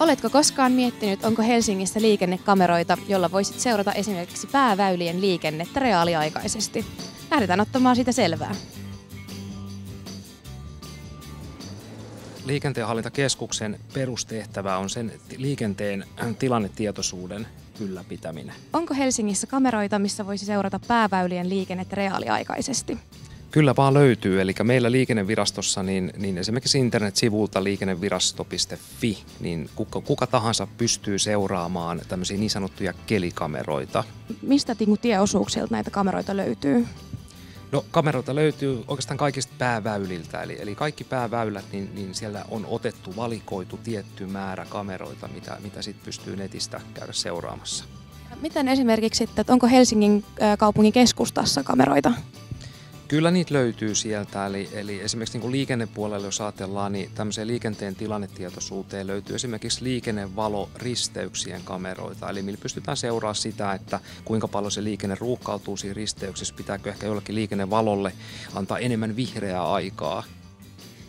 Oletko koskaan miettinyt, onko Helsingissä liikennekameroita, jolla voisit seurata esimerkiksi pääväylien liikennettä reaaliaikaisesti? Lähdetään ottamaan siitä selvää. Liikenteenhallintakeskuksen perustehtävä on sen liikenteen tilannetietoisuuden ylläpitäminen. Onko Helsingissä kameroita, missä voisi seurata pääväylien liikennettä reaaliaikaisesti? Kyllä vaan löytyy, eli meillä liikennevirastossa niin esimerkiksi internet-sivulta liikennevirasto.fi, niin kuka tahansa pystyy seuraamaan tämmöisiä niin sanottuja kelikameroita. Mistä tieosuuksilta näitä kameroita löytyy? No kameroita löytyy oikeastaan kaikista pääväyliltä, eli kaikki pääväylät, niin siellä on otettu, valikoitu tietty määrä kameroita, mitä sitten pystyy netistä käydä seuraamassa. Miten esimerkiksi, että onko Helsingin kaupungin keskustassa kameroita? Kyllä niitä löytyy sieltä, eli esimerkiksi niin kuin liikennepuolella, jos ajatellaan, niin tämmöiseen liikenteen tilannetietoisuuteen löytyy esimerkiksi liikennevaloristeyksien kameroita, eli millä pystytään seuraamaan sitä, että kuinka paljon se liikenne ruuhkautuu siinä risteyksessä, pitääkö ehkä jollekin liikennevalolle antaa enemmän vihreää aikaa.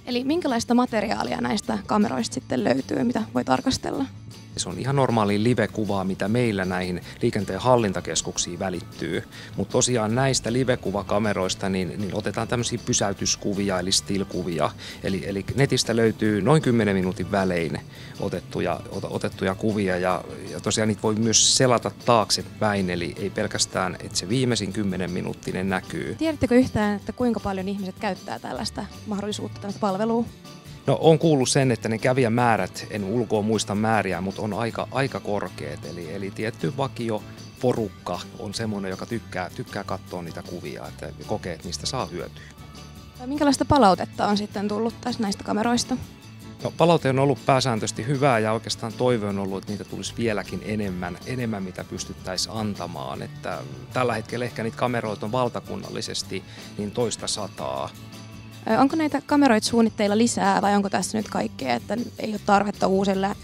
Eli minkälaista materiaalia näistä kameroista sitten löytyy, mitä voi tarkastella? Se on ihan normaali live-kuvaa, mitä meillä näihin liikenteen hallintakeskuksiin välittyy. Mutta tosiaan näistä live-kuvakameroista niin otetaan tämmöisiä pysäytyskuvia eli still-kuvia. Eli netistä löytyy noin 10 minuutin välein otettuja kuvia ja tosiaan niitä voi myös selata taaksepäin. Eli ei pelkästään, että se viimeisin 10-minuuttinen näkyy. Tiedättekö yhtään, että kuinka paljon ihmiset käyttää tällaista mahdollisuutta, tällaista palvelua? No on kuullut sen, että ne kävijämäärät, en ulkoa muista määriä, mutta on aika korkeat. Eli tietty vakio porukka on semmoinen, joka tykkää katsoa niitä kuvia, että kokee, että niistä saa hyötyä. Minkälaista palautetta on sitten tullut tässä näistä kameroista? No, palaute on ollut pääsääntöisesti hyvää ja oikeastaan toive on ollut, että niitä tulisi vieläkin enemmän mitä pystyttäisiin antamaan. Että tällä hetkellä ehkä niitä kameroita on valtakunnallisesti niin 200. Onko näitä kameroita suunnitteilla lisää vai onko tässä nyt kaikkea, että ei ole tarvetta uusille?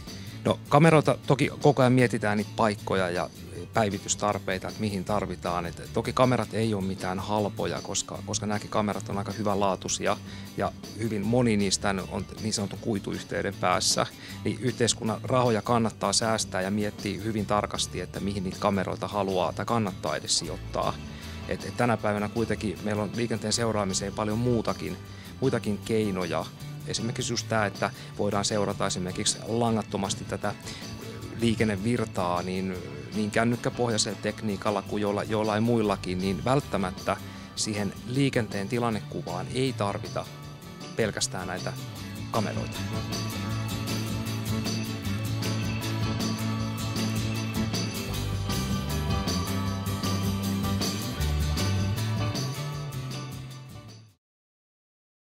No kameroita toki koko ajan mietitään niitä paikkoja ja päivitystarpeita, että mihin tarvitaan. Et toki kamerat ei ole mitään halpoja, koska nämäkin kamerat on aika hyvänlaatuisia ja hyvin moni niistä on niin sanotun kuituyhteyden päässä. Niin yhteiskunnan rahoja kannattaa säästää ja miettiä hyvin tarkasti, että mihin niitä kameroita haluaa tai kannattaa edes sijoittaa. Et tänä päivänä kuitenkin meillä on liikenteen seuraamiseen paljon muitakin keinoja. Esimerkiksi just tämä, että voidaan seurata esimerkiksi langattomasti tätä liikennevirtaa niin kännykkäpohjaisella tekniikalla kuin jollain muillakin, niin välttämättä siihen liikenteen tilannekuvaan ei tarvita pelkästään näitä kameroita.